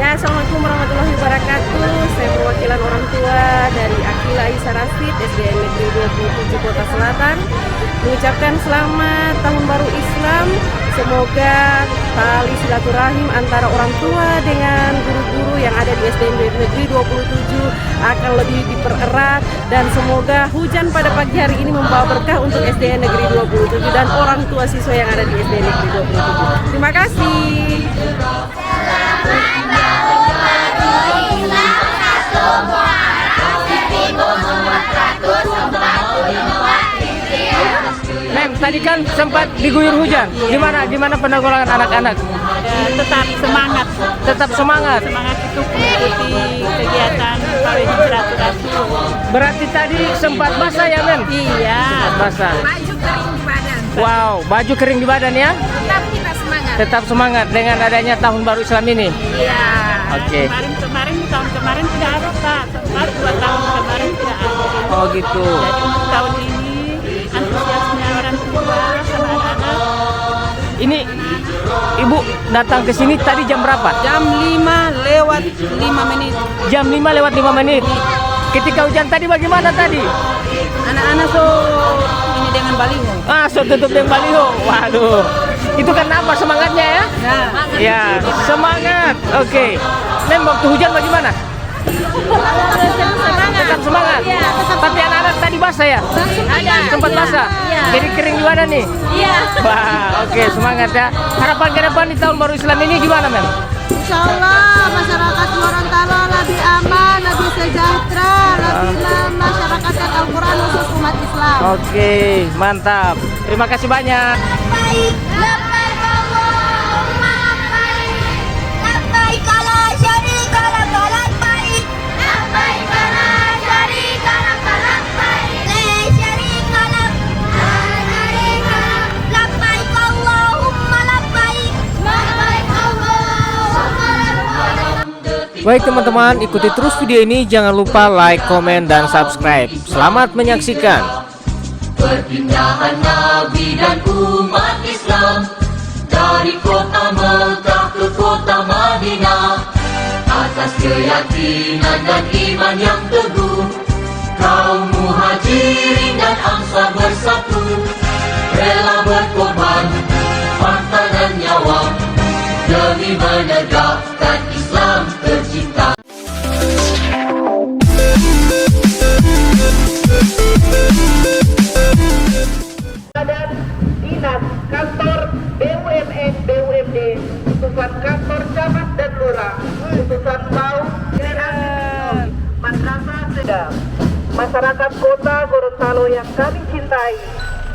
Ya, Assalamualaikum warahmatullahi wabarakatuh. Saya perwakilan orang tua dari Akila Isa Rasid, SDN Negeri 27 Kota Selatan, mengucapkan selamat Tahun Baru Islam. Semoga tali silaturahim antara orang tua dengan guru-guru yang ada di SDN Negeri 27 akan lebih dipererat, dan semoga hujan pada pagi hari ini membawa berkah untuk SDN Negeri 27 dan orang tua siswa yang ada di SDN Negeri 27. Terima kasih. Mem, tadi kan sempat diguyur hujan. Gimana penanggulangan anak-anak? Tetap semangat. Tetap semangat. Semangat itu mengikuti kegiatan pawai silaturahmi. Berarti tadi sempat basah ya, Mem? Iya. Basah. Baju kering di badan. Wow, baju kering di badan ya? Tetap kita semangat. Tetap semangat dengan adanya Tahun Baru Islam ini. Iya. Oke. Tahun kemarin tidak ada, Pak. Sempat 2 tahun kemarin tidak ada. Oh gitu. Jadi untuk tahun ini antusiasme orang tua sama anak-anak. Ini Ibu datang ke sini tadi jam berapa? Jam 5 lewat 5 menit. Jam 5 lewat 5 menit. Ketika hujan tadi bagaimana tadi? Anak-anak ini dengan baliho. So tutup dengan baliho. Waduh. Itu karena apa semangatnya ya? Ya, semangat. Oke. Mem, waktu hujan bagaimana? Tetap semangat. Tapi anak-anak tadi basah ya? Sempat basah. Jadi kering di badan nih. Iya. Wah, oke, semangat ya. Harapan ke depan di Tahun Baru Islam ini gimana, Mem? Insya Allah masyarakat Gorontalo lebih aman, lebih sejahtera, lebih masyarakat Al-Quran khusus umat Islam. Oke, mantap. Terima kasih banyak. Baik teman-teman, ikuti terus video ini, jangan lupa like, komen, dan subscribe. Selamat menyaksikan. Perpindahan Nabi dan umat Islam dari kota Mekah ke kota Madinah, atas keyakinan dan iman yang teguh, kaum muhajirin dan ansar bersatu, rela berkorban harta dan nyawa demi menegakkan Islam tercinta. Dan dinas kantor BUMN BUMD, utusan kantor camat dan lurah, utusan bau madrasah sedang, masyarakat kota Gorontalo yang kami cintai,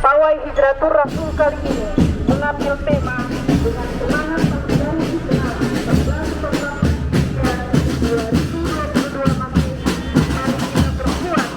pawai Hijratur Rasul kali ini mengambil tema dengan semangat pengorbanan Islam 2022 masih mari kita perkuat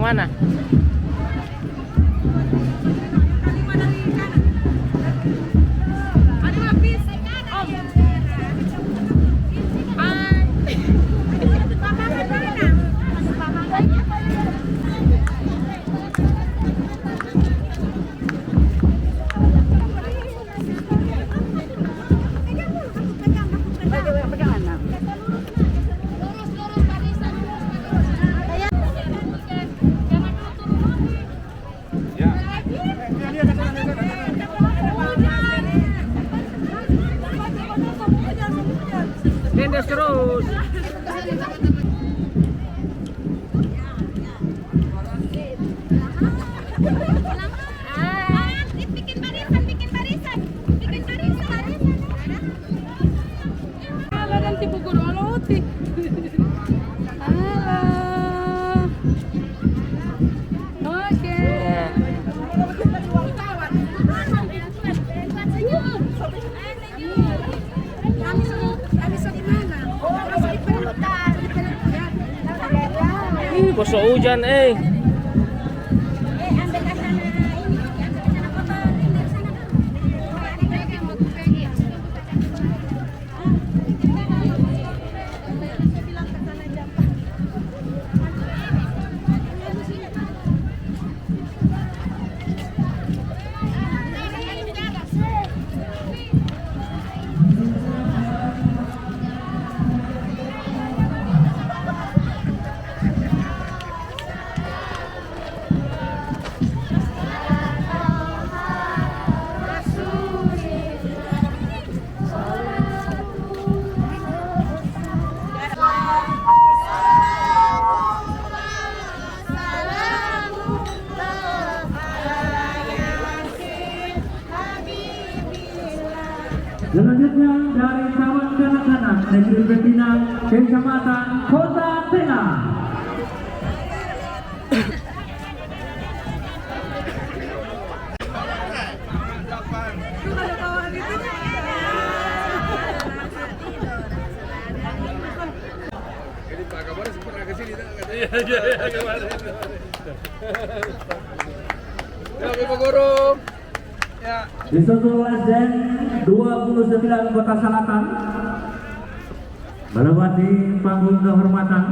Yang mana? Lindas terus. Bikin barisan. Nanti buku doloti. Oke. Bos hujan Selanjutnya dari Taman Kanak-kanak Negeri Betina, Kecamatan Kota Tengah. Ini Pak Kapolres pernah ke sini kemarin. Ya, Bapak Guru. Ya. Disusul Lesden 29 Kota Selatan melewati panggung kehormatan.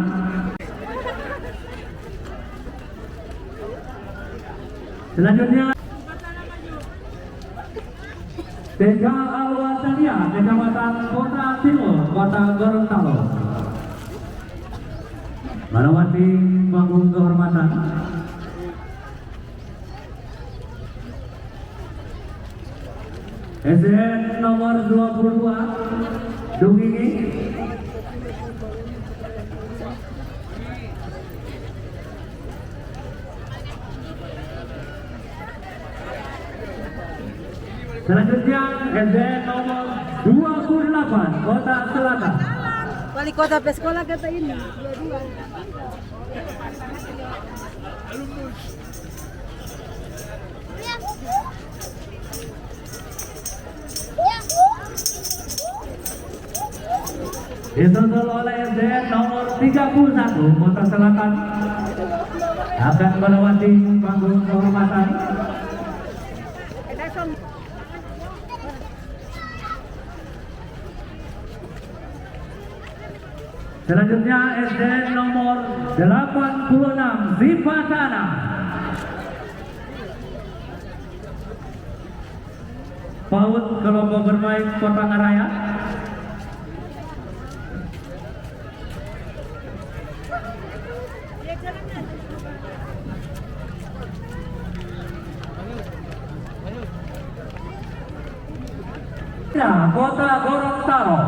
Selanjutnya Desa Alwatania, Kecamatan Kota Timur, Kota Gorontalo melewati panggung kehormatan. SDN nomor 22 Dungingi selanjutnya SDN nomor 28 Kota Selatan. Wali kota pesekolah kata ini. Dua-dua. Disusul oleh SDN nomor 31 Kota Selatan akan melewati panggung kehormatan. Selanjutnya SDN nomor 86 Zipatana. PAUD Kelompok Bermain Kota Ngaraya. Kota Gorontalo.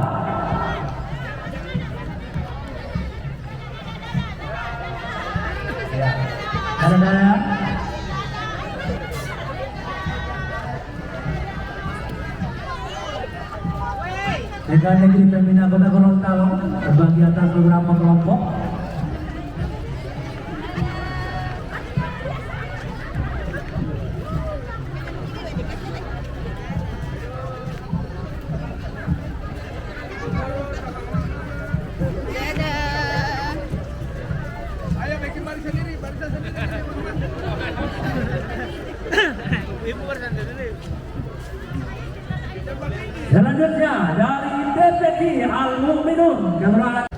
Ada. Dekan Negeri Pembina Kota Gorontalo terbagi atas beberapa kelompok. Ayo bikin barisan sendiri, barisan sendiri. Al-Mu'minun kelurahan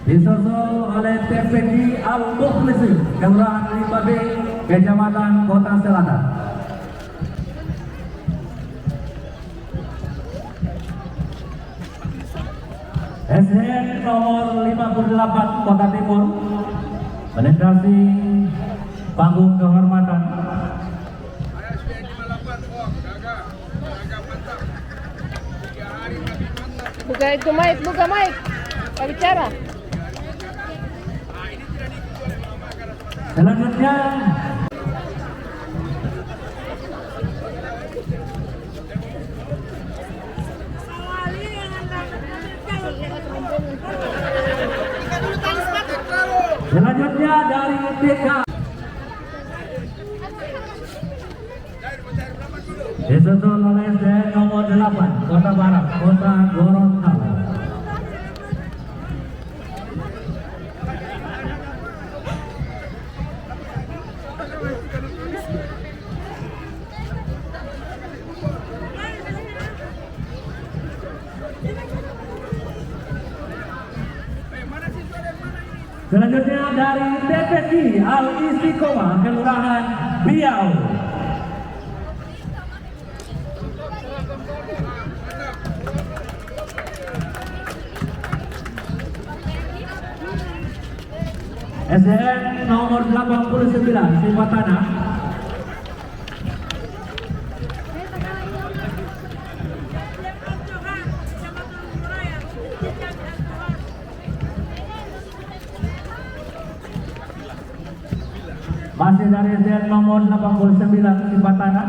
disusul oleh TPD Al-Mukhlisin kelurahan 5B Kecamatan Kota Selatan. SDN nomor 58 Kota Timur melintasi panggung kehormatan. Saya sudah 58, oh, gagah mantap. 3 hari tapi mantap. Buka itu mic, buka mic. Kita bicara. Ini tidak diikuti oleh mama karena suara. Selanjutnya dari TK disusul oleh SDN nomor 8 Kota Barat Kota Gorontalo. Selanjutnya dari TPI Al-Istiqomah Kelurahan Biau. SDN nomor 89 Simatana. Masih dari SDN nomor 89 Simatana.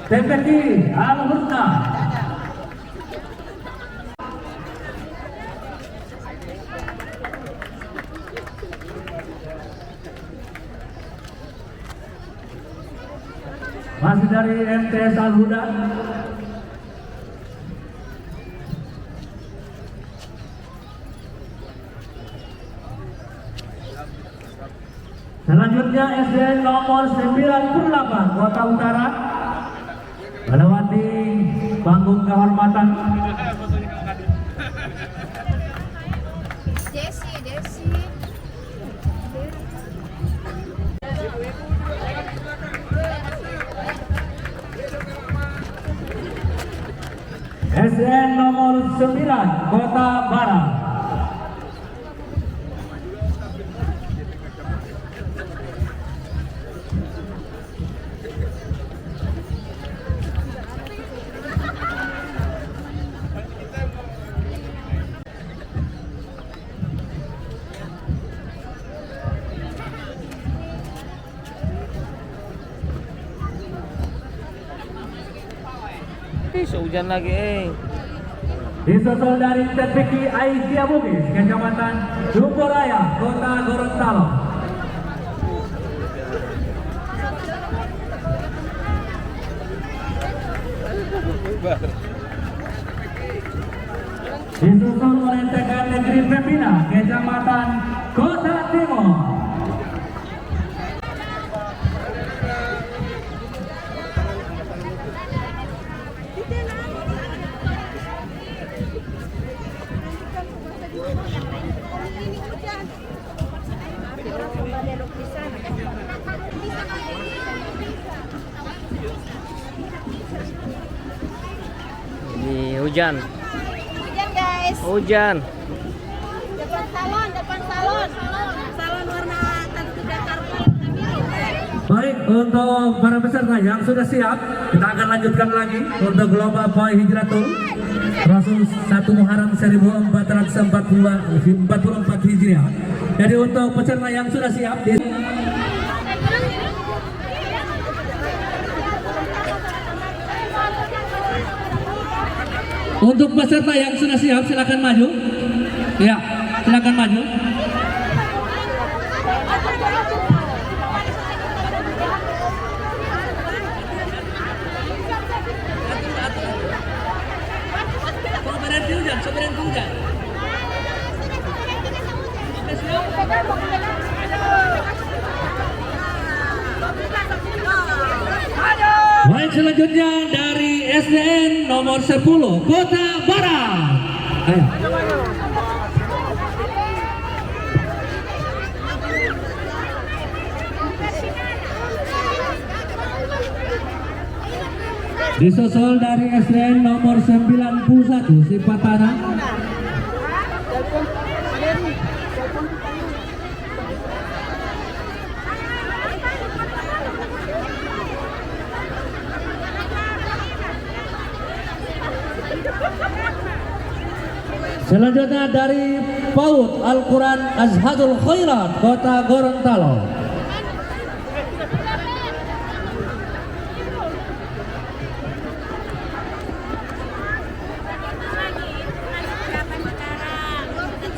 TPI Al-Husna. Masih dari MTS Al-Huda. Selanjutnya SDN nomor 98 Kota Utara melewati panggung kehormatan. Desi. SDN nomor 9 Kota Barat. Hujan lagi. Disusul dari TPI Aisyah Bugis Kecamatan Jumboraya Kota Gorontalo. Disusul oleh TK Negeri Pembina Kecamatan Kota Timur. Ini hujan. Hujan guys. Hujan. Depan salon. Salon warna tadi Jakarta. Baik, untuk para peserta yang sudah siap, kita akan lanjutkan lagi untuk Global Boy Hijratul Rasul 1 Muharram 1444 Hijriah. Jadi untuk peserta yang sudah siap, untuk peserta yang sudah siap silakan maju. Ya, silakan maju. Selanjutnya dari SDN nomor 10 Kota Barat. Ayo. Disusul dari SDN nomor 91 Sipatana. Selanjutnya dari PAUD Al-Quran Azhadul Khairat Kota Gorontalo.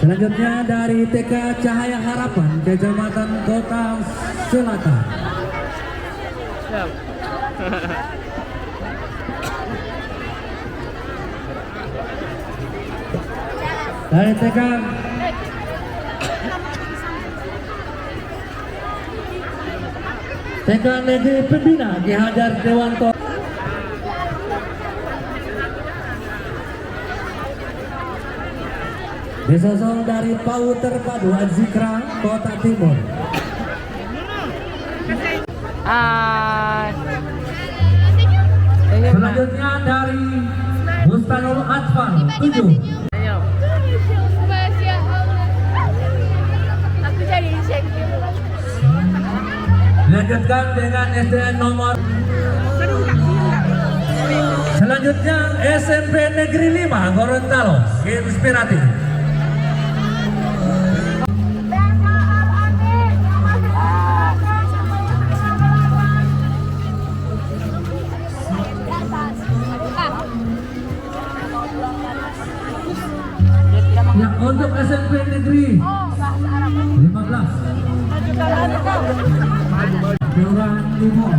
Selanjutnya dari TK Cahaya Harapan Kecamatan Kota Selatan. Dari TK Negeri Pembina Ki Hajar Dewanto. Disusul dari PAUD Terpadu Adzikra Kota Timur. Selanjutnya dari Bustanul Atfal 7. Dilanjutkan dengan SDN nomor. Selanjutnya SMP Negeri 5 Gorontalo Inspiratif. Ya, untuk SMP Negeri 15 Kelurahan Timur.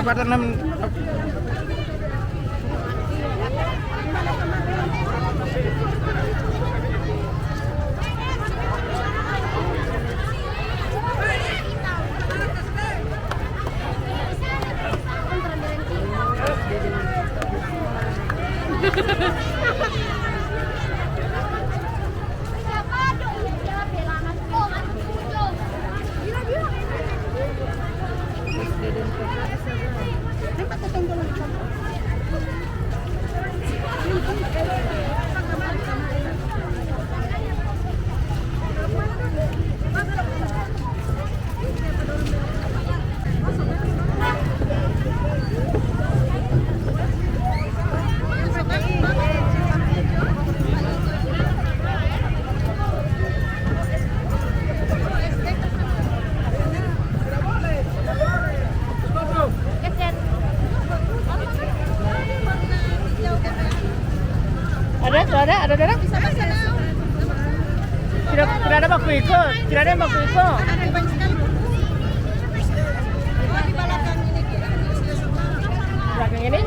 jembatan 6. Ada. Tidak ada baku ikut. Tidak ada yang baku ikut. Belakang ini?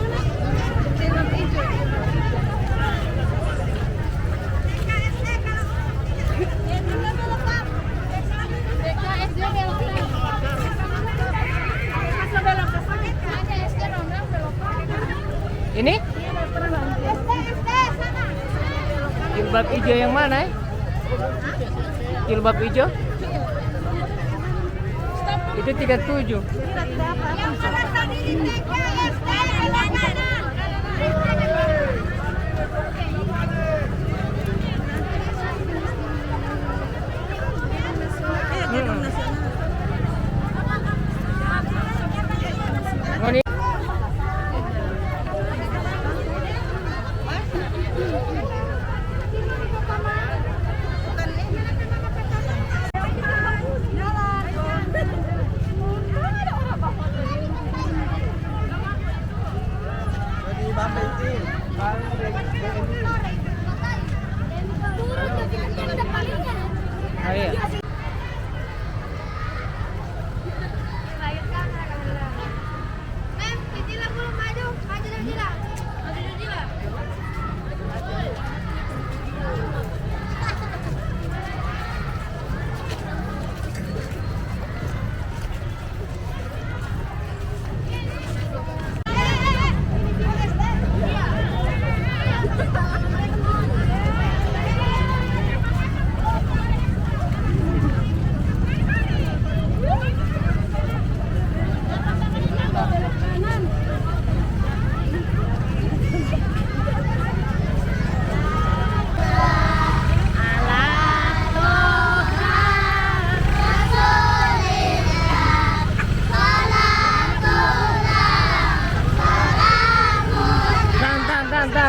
Ini? Jilbab hijau yang mana? Jilbab hijau? Itu 37. Oh, ini. Oh, iya.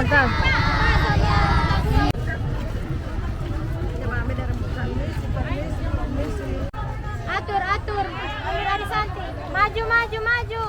Tan. Atur. Ada Santi. Maju.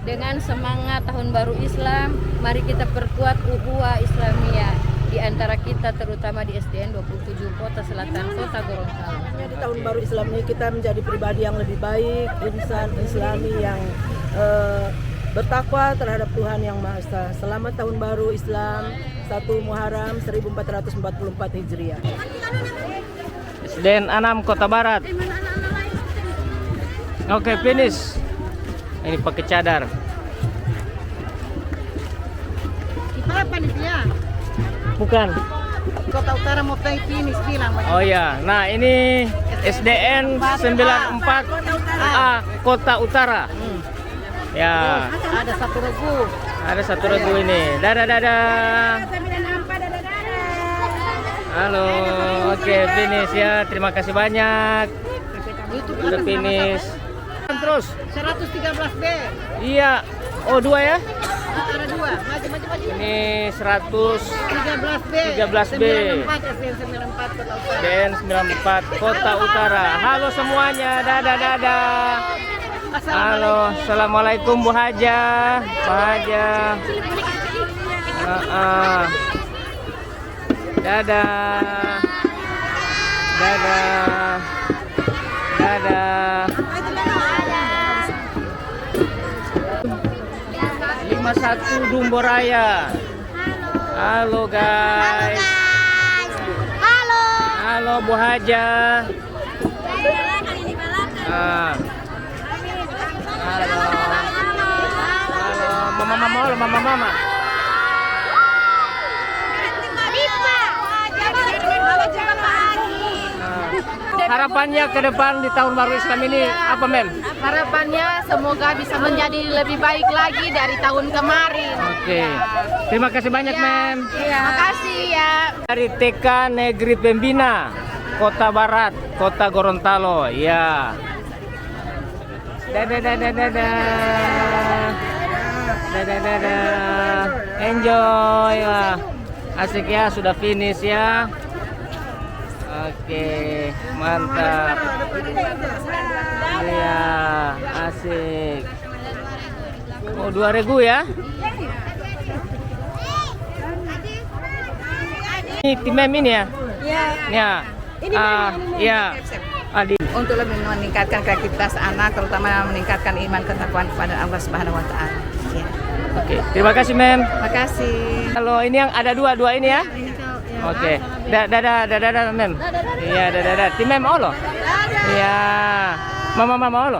Dengan semangat Tahun Baru Islam, mari kita perkuat ukhuwah Islamiyah di antara kita, terutama di SDN 27 Kota Selatan, Kota Gorontalo. Di Tahun Baru Islam ini kita menjadi pribadi yang lebih baik, insan Islami yang bertakwa terhadap Tuhan Yang Maha Esa. Selamat Tahun Baru Islam 1 Muharram 1444 Hijriah. SDN 6 Kota Barat. Oke, finish. Ini pakai cadar. Kita panitia. Bukan. Kota Utara mau finish bilang. Oh ya. Nah, ini SDN 94 A Kota Utara. Ya. Ada 1 regu. Ada 1 regu ini. Dadah. Halo. Oke, finish ya. Terima kasih banyak. Udah finish. Terus 113B. iya. Oh, 2 ya. Ada 2. Maju. Ini 113B 13B. 94 BN 94 Kota Utara. Halo semuanya. Dadah. Halo, assalamualaikum Bu Haja. Pak Haja. Dadah. 51 Dumboraya. Halo guys. Halo Bu Haja. Halo. Mama. Harapannya ke depan di tahun baru Islam ini apa, Mem? Harapannya semoga bisa menjadi lebih baik lagi dari tahun kemarin. Oke. Terima kasih banyak, Mem. Terima kasih ya. Dari TK Negeri Pembina, Kota Barat, Kota Gorontalo. Ya. Dadah. Enjoy. Wah. Asik ya, sudah finish ya. Oke, mantap. Iya, asik. Oh, 2 regu ya. Ini tim Mem ini ya? Iya. Iya. Adi. Untuk lebih meningkatkan kreativitas anak, terutama meningkatkan iman ketakwaan kepada Allah Subhanahu wa taala. Ya. Oke, terima kasih, Mem. Makasih. Kalau ini yang ada 2 ini ya? Oke. Dadah, Mem. Iya, dadah. Tim Mem Olo. Iya. Mama Olo.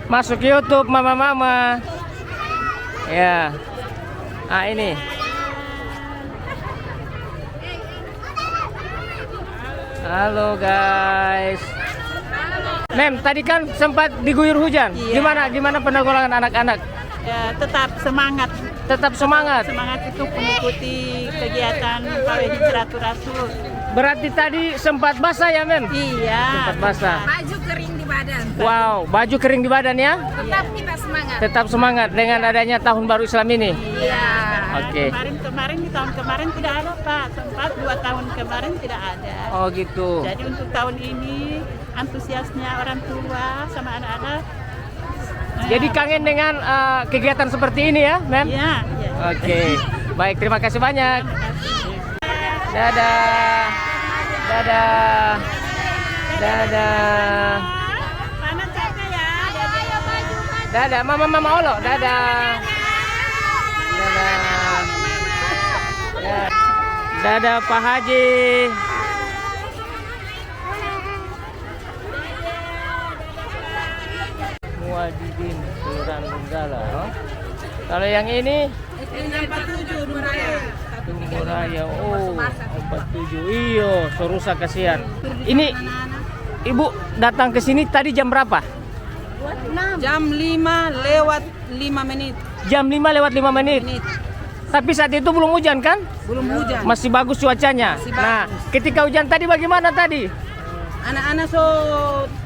Masuk YouTube Mama. Ya. Ini. Halo guys. Mem, tadi kan sempat diguyur hujan. Iya. Gimana penanggulangan anak-anak? Ya, tetap semangat. Tetap semangat. Semangat itu mengikuti kegiatan pawai Hijratul Rasul. Berarti tadi sempat basah ya, Mem? Iya. Sempat basah. Baju kering di badan. Wow, baju kering di badan ya? Tetap kita semangat. Tetap semangat dengan adanya tahun baru Islam ini. Iya. Oke. Kemarin di tahun kemarin tidak ada, Pak. Sempat 2 tahun kemarin tidak ada. Oh gitu. Jadi untuk tahun ini antusiasnya orang tua sama anak-anak. Jadi kangen dengan kegiatan seperti ini ya, Mem? Iya. Oke. Baik, terima kasih banyak. Dadah. Panas capek ya. Dadah, Mama Olo. Dadah. Dadah Pak Haji. Muadidin Kelurahan Donggala. Kalau yang ini 47 Dumboraya. Oh, 47. Iyo, Sorusa kasihan. Ini Ibu datang ke sini tadi jam berapa? Jam 5 lewat 5 menit. Jam 5 lewat 5 menit. Tapi saat itu belum hujan kan? Belum hujan. Masih bagus cuacanya. Nah, ketika hujan tadi bagaimana tadi? Anak-anak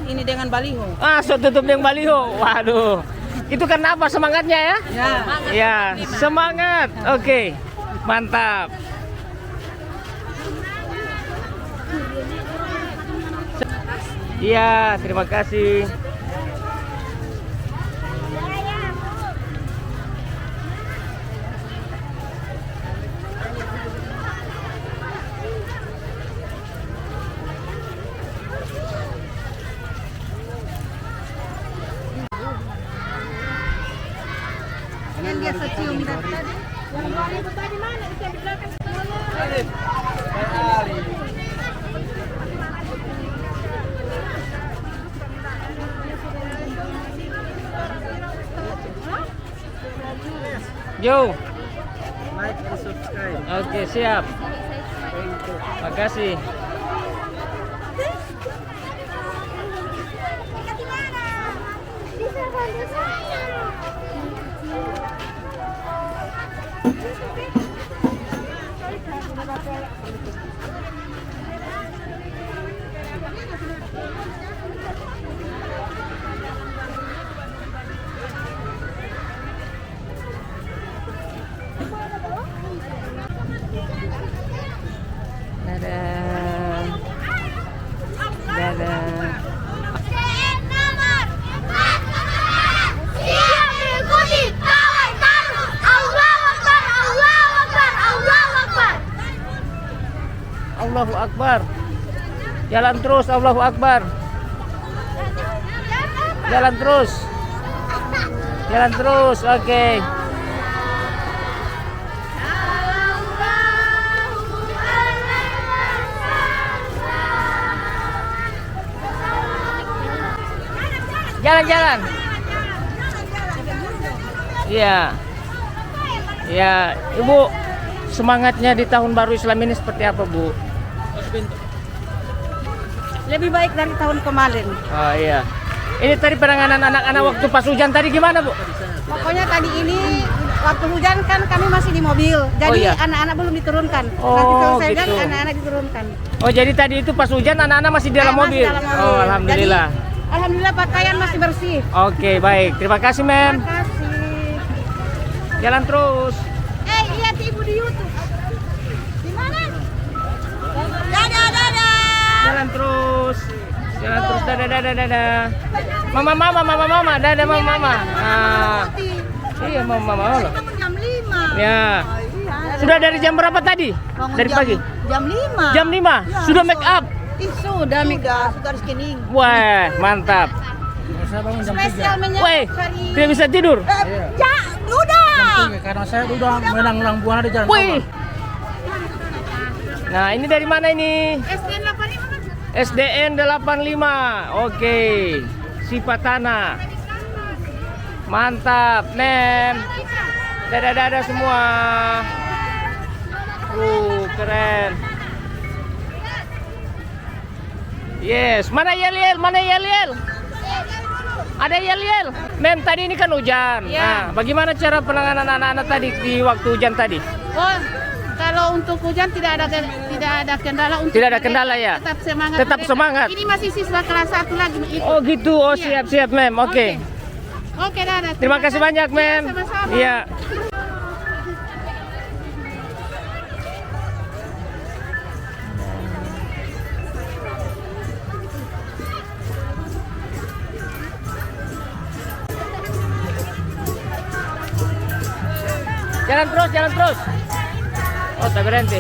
ini dengan baliho. So tutup yang baliho. Waduh. Itu karena apa semangatnya ya? Ya. Ya, semangat. Oke. Mantap. Iya, terima kasih. Yang biasa cium tadi. Yang 2000 tadi mana? Bisa di belakang. Yo. Like and subscribe. Oke, siap. Makasih. Dadah. Dadah. Siap mengikuti pawai tarung. Allahu Akbar, Allahu Akbar, Allahu Akbar. Allahu Akbar. Jalan terus, Allahu Akbar. Jalan terus. Jalan terus, oke. Jalan-jalan. Iya. Ya, Ibu, semangatnya di tahun baru Islam ini seperti apa, Bu? Lebih baik dari tahun kemarin. Oh iya. Ini tadi penanganan anak-anak waktu pas hujan tadi gimana, Bu? Pokoknya tadi ini waktu hujan kan kami masih di mobil. Jadi iya. anak-anak belum diturunkan. Oh, Nanti selesai hujan gitu. anak-anak diturunkan. Oh, jadi tadi itu pas hujan anak-anak masih di dalam Masih mobil. dalam mobil. Oh, alhamdulillah. Jadi, alhamdulillah pakaian masih bersih. Oke, baik. Terima kasih, Mem. Terima kasih. Jalan terus. Lihat ibu di YouTube. Di mana? Dadah, dadah. Jalan terus. Jalan terus. Dadah, dadah, dadah. Mama, dadah mama. Ah. Iya, mama loh. Jam 5. Ya. Sudah dari jam berapa tadi? Dari pagi. Jam 5. Jam 5. Sudah make up. Sudah make up, sudah skining. Wah, mantap. Spesial Woi, tidak bisa tidur. Ya, udah. Karena saya udah menang buana di jalan. Wih. Nah, ini dari mana ini? SDN 85. SDN 85. Oke. Sipatana. Mantap, Mem. Dadah-dadah semua. Keren. Yes, mana yel-yel? Mana yel-yel? Ada yel-yel. Mem, tadi ini kan hujan. Nah, bagaimana cara penanganan anak-anak tadi di waktu hujan tadi? Oh, kalau untuk hujan tidak ada kendala untuk Tidak ada kendala ya? Tetap semangat. Tetap mereka. semangat. Ini masih siswa kelas 1 lagi itu. Oh gitu. Oh, Iya. siap, Mem. Oke. Oke, dadah. Terima kasih banyak, Mem. Iya, sama-sama. Iya. Jalan terus. Oh, tak berhenti.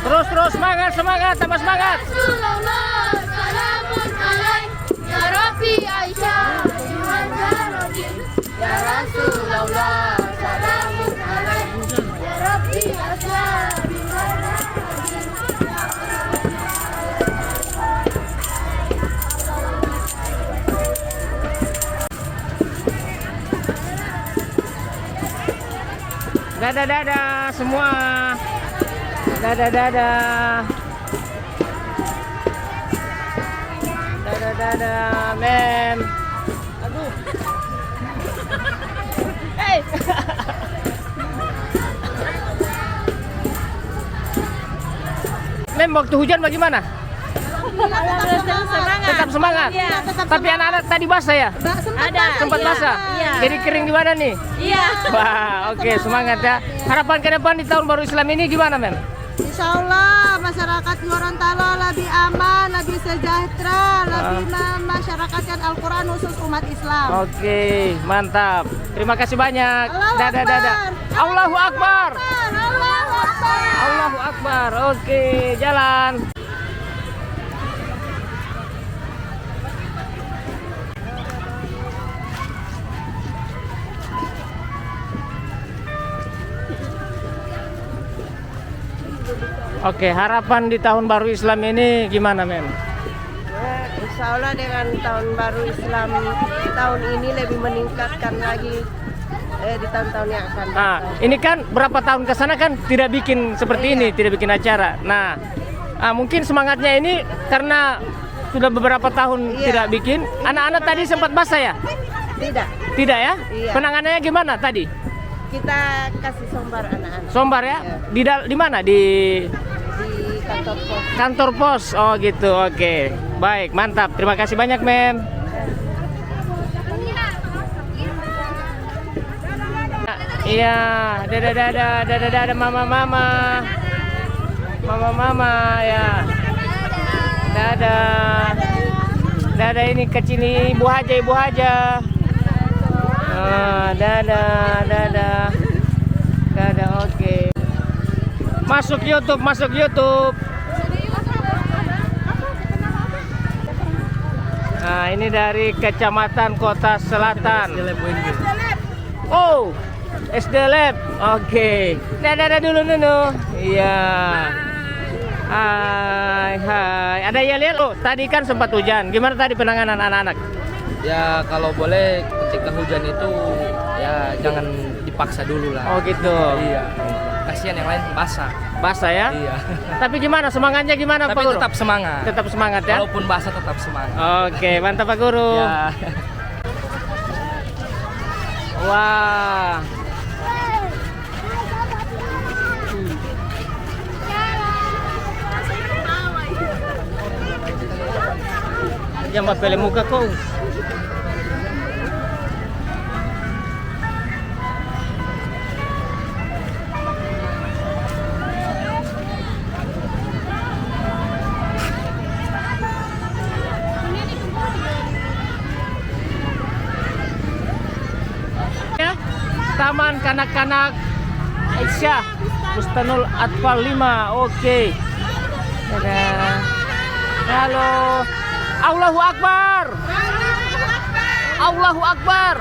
Terus semangat, tambah semangat. Rasulullah, salamun alaik. Ya Rabbi Aisyah, ya Rasulullah, salamun alaik. Ya Rabbi Aisyah, Dadah semua. Dadah. Dadah, Mem. Aduh. Hey. Mem, waktu hujan bagaimana? Tetap semangat. Iya, Tapi anak-anak tadi basah ya? Sempat basah. Iya. Jadi kering di badan nih. Iya. Wah, oke, semangat ya. Harapan ke depan di tahun baru Islam ini gimana, Mem? Insya Allah masyarakat Gorontalo lebih aman, lebih sejahtera, lebih memasyarakat Al-Quran khusus umat Islam. Oke, mantap. Terima kasih banyak. Allahu Dadah. Akbar. Allahu Akbar. Allahu Akbar. Allahu Akbar. Oke, jalan. Oke, harapan di tahun baru Islam ini gimana, Mem? Insya Allah dengan tahun baru Islam tahun ini lebih meningkatkan lagi di tahun-tahun yang akan datang. Nah, ini kan berapa tahun ke sana kan tidak bikin seperti ini, tidak bikin acara. Nah, mungkin semangatnya ini karena sudah beberapa tahun tidak bikin. Anak-anak tadi sempat basah ya? Tidak. Tidak ya? Iya. Penanganannya gimana tadi? Kita kasih sombar anak-anak. Sombar ya? Di mana? Di kantor pos. Kantor pos. Oh gitu. Oke. Baik, mantap. Terima kasih banyak, Mem. Iya, dadah mama ya. Dadah ini kecil ibu haja. Dadah, oke. Masuk YouTube. Nah, ini dari Kecamatan Kota Selatan. Oh, SD Lab. Oke. Dadah dulu. Iya. Hai. Ada yel-yel. Oh, tadi kan sempat hujan. Gimana tadi penanganan anak-anak? Ya kalau boleh ketika hujan itu ya jangan dipaksa dulu lah. Oh gitu. Iya. Kasihan yang lain basah. Basah ya? Iya. Tapi gimana semangatnya gimana Tapi Pak Guru? tetap semangat. Tetap semangat ya? Walaupun basah tetap semangat. Oke, mantap Pak Guru. Ya. Wah. Jangan papel muka kau. Taman Kanak-Kanak Aisyah Bustanul Atfal 5. Oke. Dadah. Halo. Allahu Akbar. Allahu Akbar.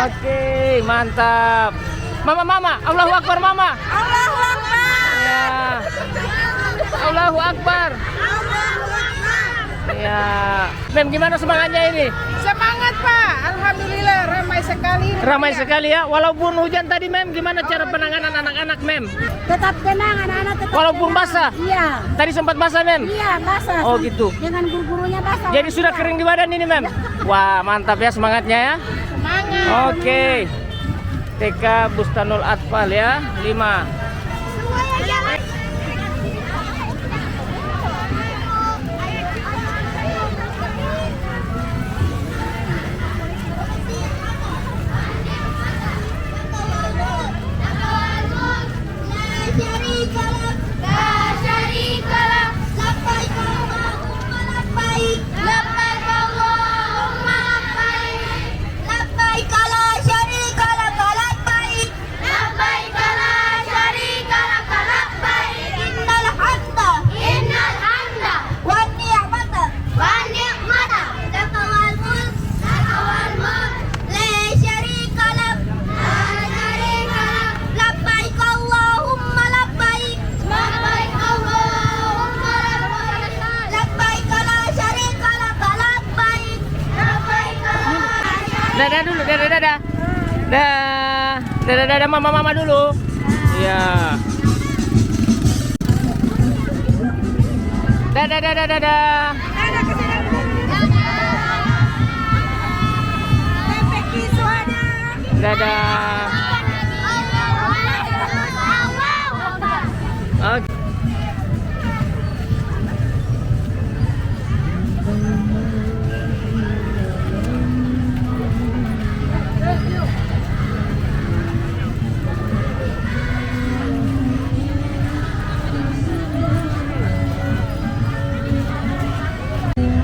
Oke, mantap. Mama. Allahu Akbar, Mama. Allahu Akbar. Ya. Allahu Akbar. Ya. Mem, gimana semangatnya ini? Semangat Pak, alhamdulillah ramai sekali. Ramai sekali ya, walaupun hujan tadi Mem, gimana cara penanganan anak-anak Mem? Tetap tenang anak-anak tetap. Walaupun tenang. basah? Iya. Tadi sempat basah Mem? Iya basah. Oh gitu. Dengan guru-gurunya basah. Jadi sudah kering di badan ini Mem? Wah mantap ya semangatnya ya. Semangat. Oke. TK Bustanul Atfal ya, 5. Dadah dulu, dadah mama dulu. Iya. Dadah. Dadah. Oke.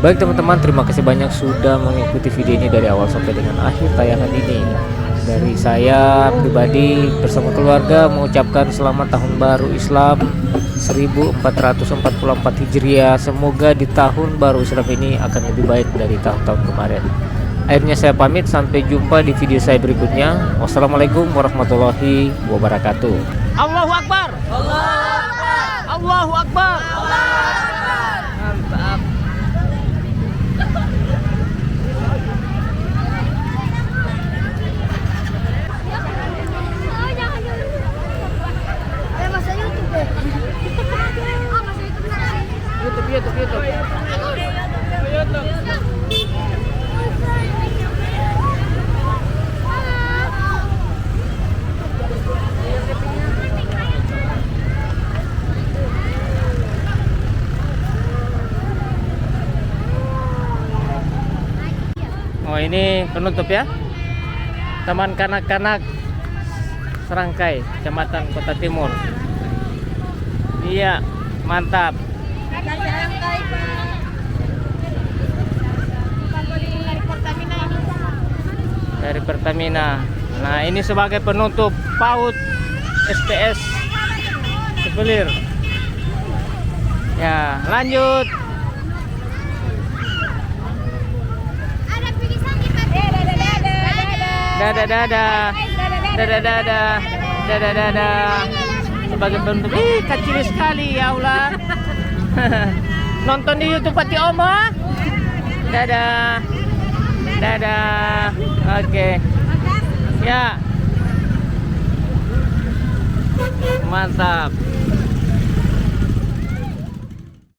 Baik teman-teman, terima kasih banyak sudah mengikuti video ini dari awal sampai dengan akhir tayangan ini. Dari saya pribadi bersama keluarga mengucapkan selamat tahun baru Islam 1444 Hijriah. Semoga di tahun baru Islam ini akan lebih baik dari tahun-tahun kemarin. Akhirnya saya pamit, sampai jumpa di video saya berikutnya. Wassalamualaikum warahmatullahi wabarakatuh. Allahu Akbar. Allahu Akbar. Allahu Akbar. Mantap. YouTube. Oh, ini penutup ya. Taman Kanak-Kanak Serangkai, Kecamatan Kota Timur. Iya, mantap. Dari Pertamina. Nah, ini sebagai penutup PAUD SPS Sebelir. Ya, lanjut. Dadah. Sebagai penutup. Kecil sekali ya Allah. Nonton di YouTube Pati Oma. Dadah. Oke. Ya. Mantap.